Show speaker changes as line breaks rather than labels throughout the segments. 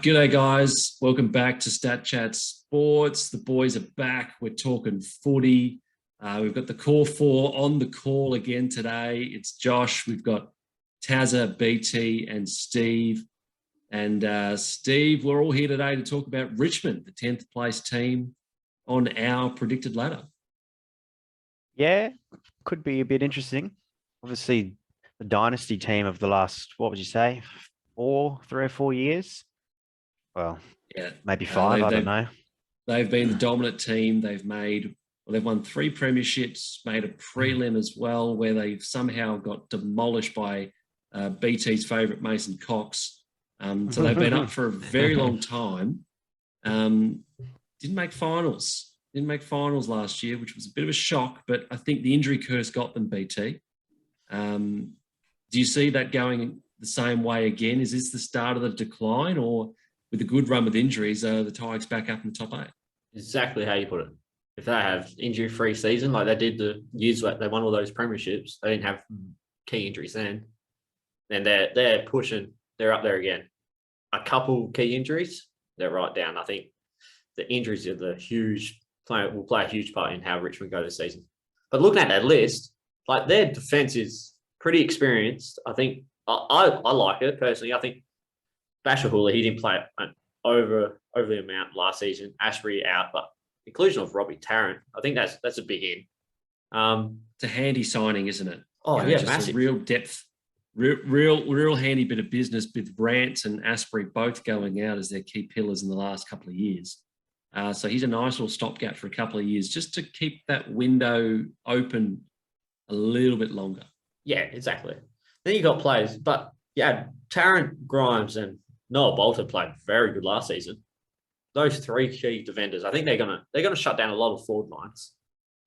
G'day, guys. Welcome back to Stat Chat Sports. The boys are back. We're talking footy. We've got the core four on the call again today. It's Josh. We've got Tazza, BT, and Steve. And Steve, we're all here today to talk about Richmond, the 10th place team on our predicted ladder.
Yeah, could be a bit interesting. Obviously, the dynasty team of the last, what would you say, 3 or 4 years? Well, yeah, maybe 5, I don't know.
They've been the dominant team. They've won 3 premierships, made a prelim as well, where they've somehow got demolished by BT's favourite Mason Cox. So they've been up for a very long time. Didn't make finals. Didn't make finals last year, which was a bit of a shock, but I think the injury curse got them, BT. Do you see that going the same way again? Is this the start of the decline, or with a good run with injuries, the Tigers back up in the top 8?
Exactly how you put it. If they have injury-free season like they did the years where they won all those premierships, they didn't have key injuries then they're pushing. They're up there again. A couple key injuries, they're right down. I think the injuries will play a huge part in how Richmond go this season. But looking at that list, like their defense is pretty experienced. I think I like it personally. I think Bashahula, he didn't play over the amount last season. Ashbury out, but inclusion of Robbie Tarrant, I think that's a big in.
It's a handy signing, isn't it?
Oh, yeah, just massive.
A real depth, real handy bit of business with Rance and Asprey both going out as their key pillars in the last couple of years. So he's a nice little stopgap for a couple of years just to keep that window open a little bit longer.
Yeah, exactly. Then you got players, but yeah, Tarrant, Grimes, and Noah Bolton played very good last season. Those 3 key defenders, I think they're gonna shut down a lot of forward lines.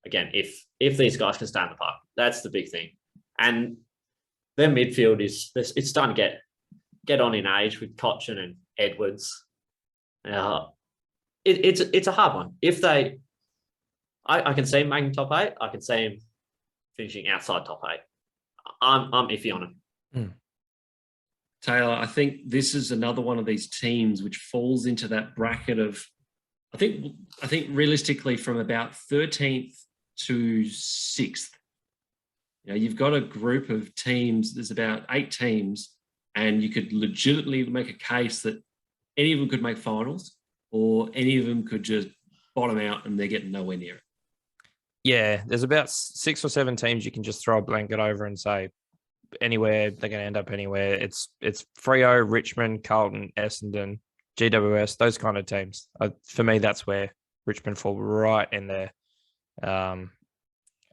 Again, if these guys can stay in the park, that's the big thing. And their midfield it's starting to get on in age with Cochin and Edwards. It's a hard one. If I can see him making top 8. I can see him finishing outside top 8. I'm iffy on him.
Taylor, I think this is another one of these teams which falls into that bracket of, I think realistically from about 13th to 6th. You know, you've got a group of teams, there's about 8 teams, and you could legitimately make a case that any of them could make finals or any of them could just bottom out and they're getting nowhere near it.
Yeah, there's about 6 or 7 teams you can just throw a blanket over and say anywhere, they're going to end up anywhere. It's Freo, Richmond, Carlton, Essendon, GWS, those kind of teams. For me, that's where Richmond fall right in there.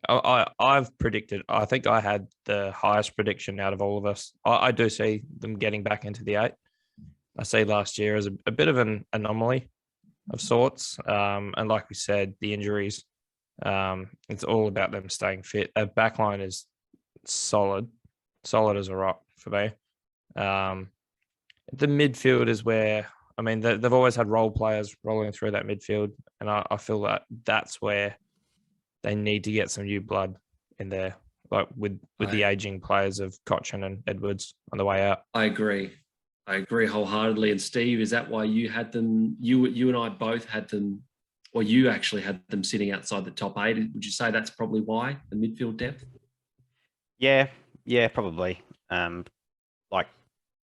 I've predicted, I think I had the highest prediction out of all of us. I do see them getting back into the 8. I see last year as a bit of an anomaly of sorts. And like we said, the injuries, it's all about them staying fit. Their backline is solid as a rock for me. The midfield is where, I mean, they've always had role players rolling through that midfield, and I feel that that's where they need to get some new blood in there, like with the aging players of Cochin and Edwards on the way out.
I agree wholeheartedly. And Steve, is that why you had them? You and I both had them, or you actually had them sitting outside the top 8? Would you say that's probably why, the midfield depth?
Yeah, probably.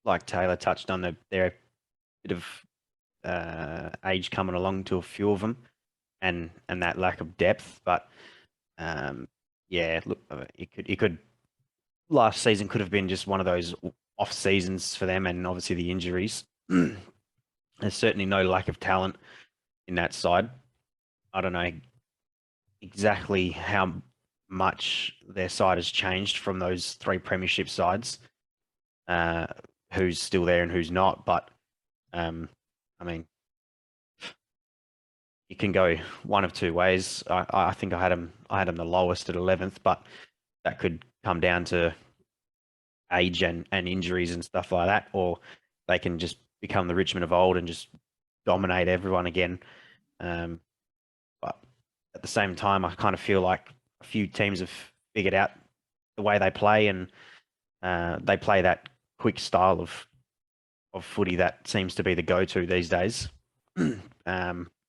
Like Taylor touched on, they're a bit of age coming along to a few of them, and that lack of depth. But look, it could. Last season could have been just one of those off seasons for them, and obviously the injuries. There's certainly no lack of talent in that side. I don't know exactly how much their side has changed from those 3 premiership sides, who's still there and who's not. But I mean, you can go one of 2 ways. I think I had them the lowest at 11th, but that could come down to age and injuries and stuff like that, or they can just become the Richmond of old and just dominate everyone again. But at the same time, I kind of feel like a few teams have figured out the way they play, and they play that quick style of of footy that seems to be the go-to these days. And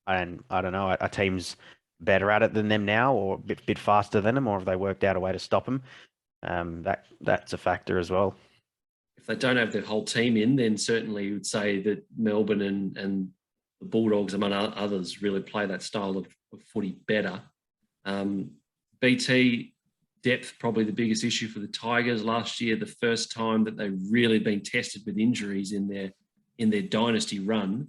I don't know, are teams better at it than them now, or a bit faster than them, or have they worked out a way to stop them? That's a factor as well.
If they don't have their whole team in, then certainly you would say that Melbourne and the Bulldogs, among others, really play that style of footy better. BT depth, probably the biggest issue for the Tigers last year, the first time that they've really been tested with injuries in their dynasty run.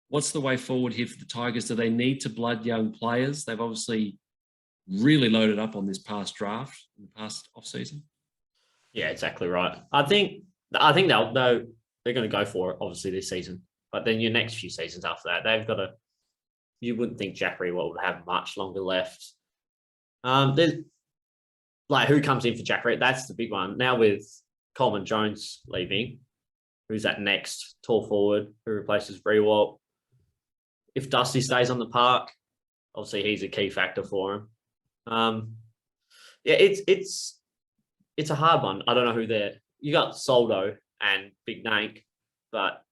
What's the way forward here for the Tigers? Do they need to blood young players? They've obviously really loaded up on this past draft, in the past off-season.
Yeah, exactly right. I think they're going to go for it, obviously, this season. But then your next few seasons after that, they've got to. You wouldn't think Jack Rewalt would have much longer left. There's like who comes in for Jack Rewalt? That's the big one. Now with Coleman Jones leaving, who's that next tall forward who replaces Rewalt? If Dusty stays on the park, obviously he's a key factor for him. Yeah, it's a hard one. I don't know who they're. You got Soldo and Big Nank, but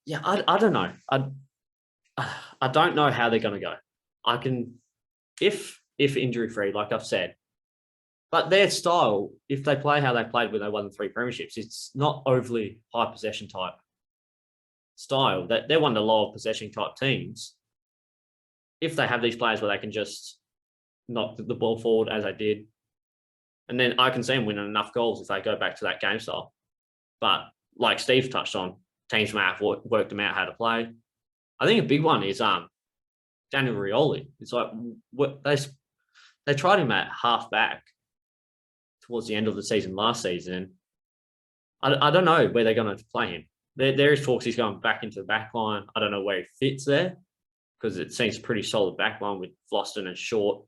yeah, I don't know. I don't know how they're going to go. I can, if injury free, like I've said, but their style, if they play how they played when they won the 3 premierships, it's not overly high possession type style. That they're one of the lower possession type teams. If they have these players where they can just knock the ball forward as they did, and then I can see them winning enough goals if they go back to that game style. But like Steve touched on, teams may have worked them out how to play. I think a big one is Daniel Rioli. It's like they tried him at half back towards the end of the season last season. I don't know where they're going to play him. There is talks he's going back into the back line. I don't know where he fits there because it seems pretty solid back line with Floston and Short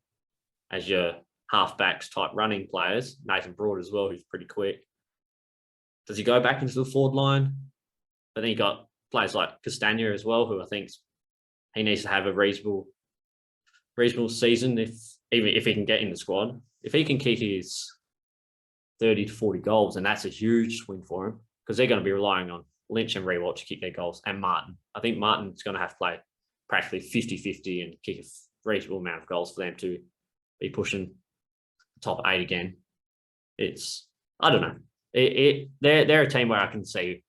as your half-backs type running players. Nathan Broad as well, who's pretty quick. Does he go back into the forward line? But then you got players like Castagna as well, who I think he needs to have a reasonable season even if he can get in the squad. If he can keep his 30 to 40 goals, and that's a huge swing for him because they're going to be relying on Lynch and Rewalt to kick their goals and Martin. I think Martin's going to have to play practically 50-50 and kick a reasonable amount of goals for them to be pushing the top 8 again. I don't know. They're a team where I can see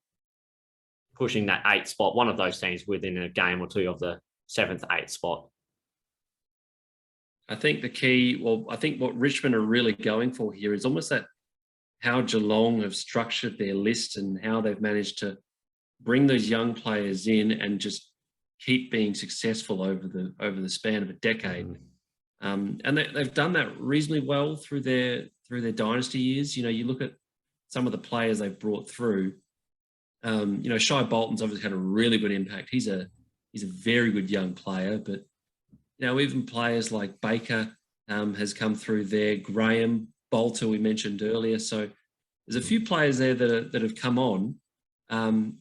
pushing that 8th spot, one of those teams within a game or two of the 7th, 8th spot.
I think I think what Richmond are really going for here is almost that how Geelong have structured their list and how they've managed to bring those young players in and just keep being successful over the span of a decade. And they've done that reasonably well through their dynasty years. You know, you look at some of the players they've brought through. Shai Bolton's obviously had a really good impact. He's a very good young player, but even players like Baker has come through there. Graham, Bolter, we mentioned earlier. So there's a few players there that have come on and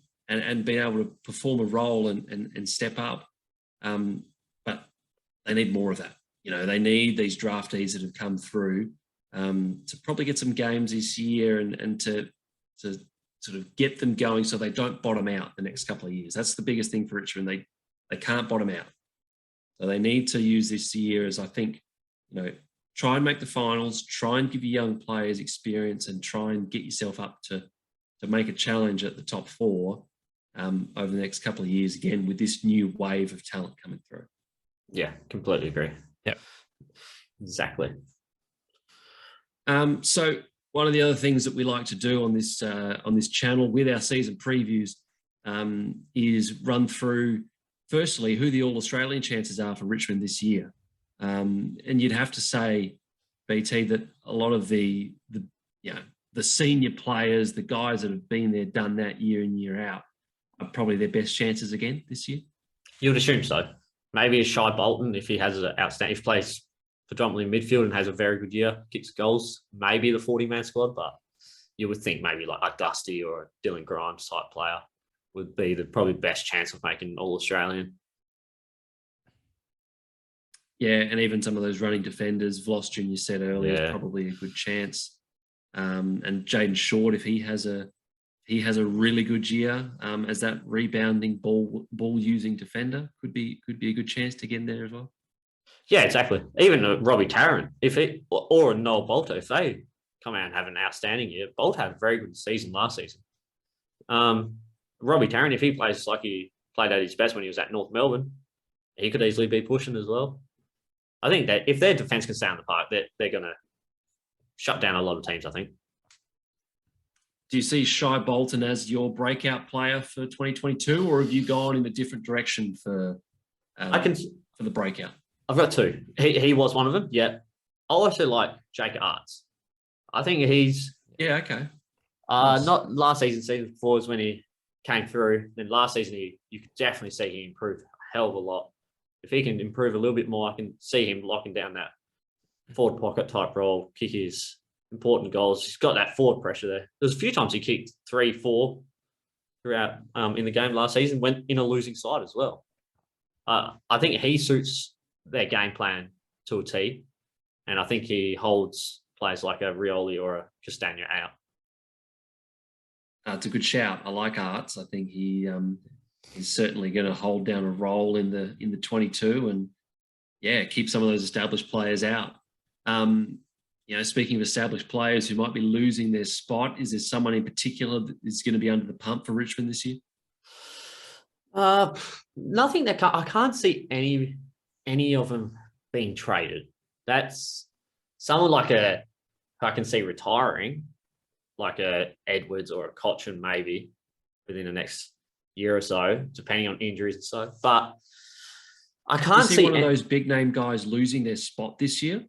been able to perform a role and step up. But they need more of that. They need these draftees that have come through to probably get some games this year and to sort of get them going so they don't bottom out the next couple of years. That's the biggest thing for Richmond. They can't bottom out. So they need to use this year as, I think, try and make the finals, try and give your young players experience and try and get yourself up to make a challenge at the top 4 over the next couple of years, again, with this new wave of talent coming through.
Yeah, completely agree.
Yeah,
exactly.
So one of the other things that we like to do on this channel with our season previews is run through, firstly, who the All-Australian chances are for Richmond this year. And you'd have to say, BT, that a lot of the senior players, the guys that have been there, done that year in, year out, are probably their best chances again this year.
You would assume so. Maybe a Shai Bolton, if he has if he plays predominantly midfield and has a very good year, kicks goals, maybe the 40-man squad, but you would think maybe like a Dusty or a Dylan Grimes type player would be the probably best chance of making an All-Australian.
Yeah, and even some of those running defenders, Vlosten, you said earlier, is probably a good chance. And Jaden Short, if he has a he has a really good year as that rebounding ball using defender. Could be a good chance to get in there as well.
Yeah, exactly. Even Robbie Tarrant, or Noel Bolter, if they come out and have an outstanding year, Bolt had a very good season last season. Robbie Tarrant, if he plays like he played at his best when he was at North Melbourne, he could easily be pushing as well. I think that if their defence can stay on the park, they're going to shut down a lot of teams, I think.
Do you see Shai Bolton as your breakout player for 2022, or have you gone in a different direction for the breakout?
I've got two. He was one of them, yeah. I also like Jake Arts. I think he's...
Yeah, okay.
Nice. Not last season before was when he came through. Then last season, you could definitely see he improved a hell of a lot. If he can improve a little bit more, I can see him locking down that forward pocket type role, kick his important goals. He's got that forward pressure there. There's a few times he kicked 3-4 throughout in the game last season, went in a losing side as well. I think he suits their game plan to a T, and I think he holds players like a Rioli or a Castagna out.
It's a good shout. I like Arts. I think he's certainly going to hold down a role in the 22 and keep some of those established players out. Speaking of established players who might be losing their spot, is there someone in particular that is going to be under the pump for Richmond this year?
Nothing I can't see any of them being traded. That's someone like I can see retiring, like a Edwards or a Cochin maybe within the next year or so, depending on injuries and so. But I can't see
one of those big name guys losing their spot this year.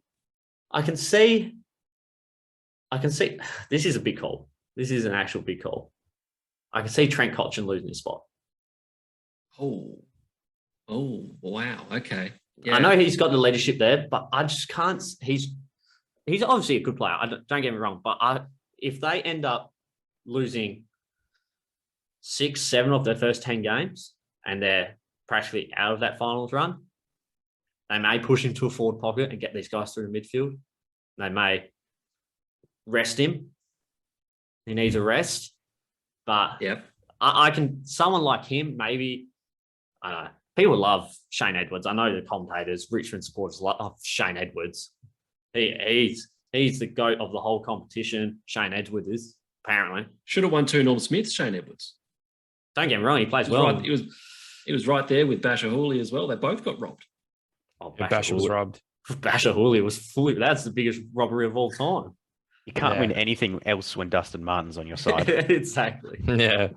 I can see. This is a big call. This is an actual big call. I can see Trent Cochin losing his spot.
Oh, wow. Okay. Yeah.
I know he's got the leadership there, but I just can't. He's obviously a good player. Don't get me wrong, but if they end up losing 6, 7 of their first 10 games and they're practically out of that finals run, they may push him to a forward pocket and get these guys through the midfield. They may rest him. He needs a rest, but I can. Someone like him, maybe. I don't know. People love Shane Edwards. I know the commentators, Richmond supporters love Shane Edwards. He's the GOAT of the whole competition. Shane Edwards is, apparently.
Should have won 2 Norm Smiths, Shane Edwards.
Don't get me wrong, he plays well.
Right, he was right there with Basher Hooley as well. They both got robbed.
Oh,
Basher was robbed.
Basher Hooley was fully... That's the biggest robbery of all time.
You can't win anything else when Dustin Martin's on your side.
Exactly.
Yeah.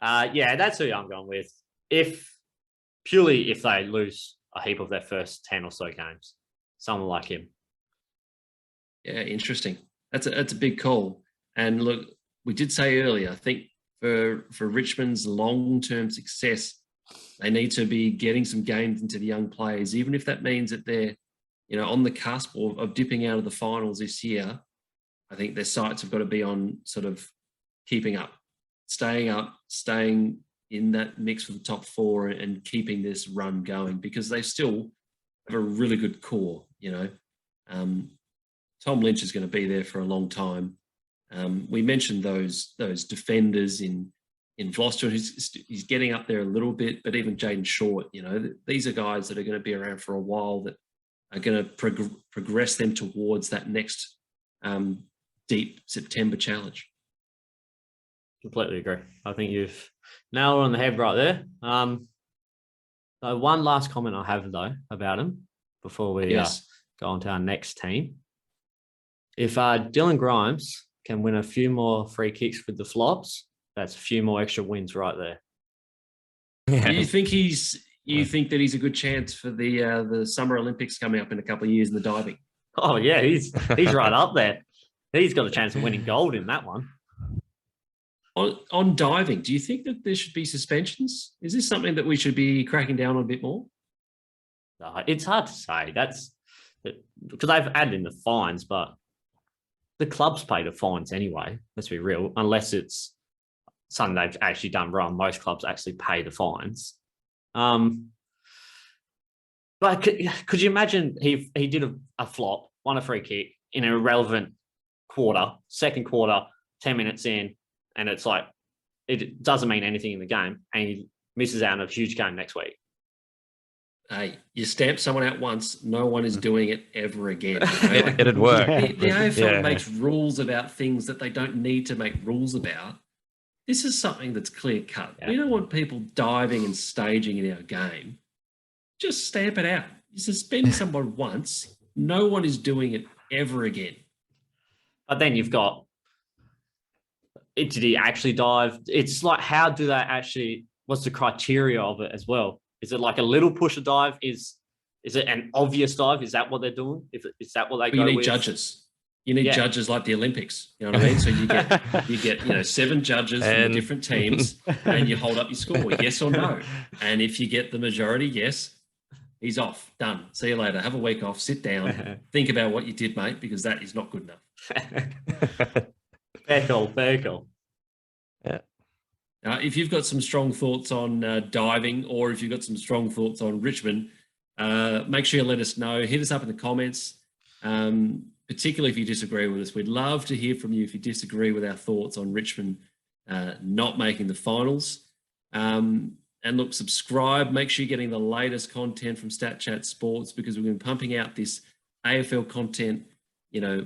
That's who I'm going with. If they lose a heap of their first 10 or so games, someone like him.
Yeah, interesting. That's a big call. And look, we did say earlier, I think for Richmond's long-term success, they need to be getting some games into the young players, even if that means that they're, on the cusp of dipping out of the finals this year. I think their sights have got to be on sort of keeping up, staying in that mix for the top 4 and keeping this run going, because they still have a really good core. Tom Lynch is going to be there for a long time. We mentioned those defenders in Gloucester. He's getting up there a little bit, but even Jaden Short, these are guys that are going to be around for a while that are going to progress them towards that next deep September challenge.
Completely agree. I think you've nailed it on the head right there. So one last comment I have, though, about him before we go on to our next team. If Dylan Grimes can win a few more free kicks with the flops, that's a few more extra wins right there.
Yeah. Do you think you think that he's a good chance for the Summer Olympics coming up in a couple of years in the diving?
Oh yeah, he's right up there. He's got a chance of winning gold in that one.
On diving, do you think that there should be suspensions? Is this something that we should be cracking down on a bit more?
It's hard to say. That's because they've added in the fines, but the clubs pay the fines anyway. Let's be real. Unless it's something they've actually done wrong, most clubs actually pay the fines. But could you imagine he did a flop, won a free kick in an irrelevant quarter, second quarter, 10 minutes in, and it's like it doesn't mean anything in the game, and he misses out on a huge game next week.
Hey, you stamp someone out once, no one is doing it ever again. You know? Like,
It'd work.
the AFL
Yeah.
makes rules about things that they don't need to make rules about. This is something that's clear cut.
Yeah.
We don't want people diving and staging in our game. Just stamp it out. You suspend someone once, no one is doing it ever again.
But then you've got, did he actually dive? It's like, how do they actually, what's the criteria of it as well? Is it like a little pusher dive? Is it an obvious dive? Is that what they're doing? Is that what they go
You need
with?
judges. You need judges like the Olympics. You know what I mean? So you get 7 judges from the different teams, and you hold up your score, yes or no. And if you get the majority, yes, he's off. Done. See you later. Have a week off. Sit down. Think about what you did, mate, because that is not good enough.
Fair call.
Yeah.
If you've got some strong thoughts on diving, or if you've got some strong thoughts on Richmond, make sure you let us know. Hit us up in the comments, particularly if you disagree with us. We'd love to hear from you if you disagree with our thoughts on Richmond not making the finals. And look, subscribe. Make sure you're getting the latest content from Stat Chat Sports, because we've been pumping out this AFL content,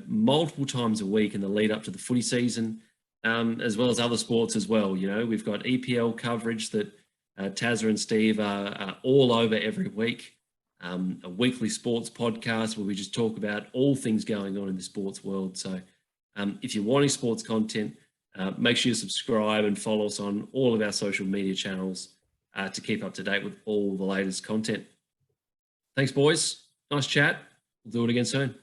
multiple times a week in the lead up to the footy season. As well as other sports as well. We've got EPL coverage that Tazza and Steve are all over every week. A weekly sports podcast where we just talk about all things going on in the sports world. So if you're wanting sports content, make sure you subscribe and follow us on all of our social media channels to keep up to date with all the latest content. Thanks, boys. Nice chat. We'll do it again soon.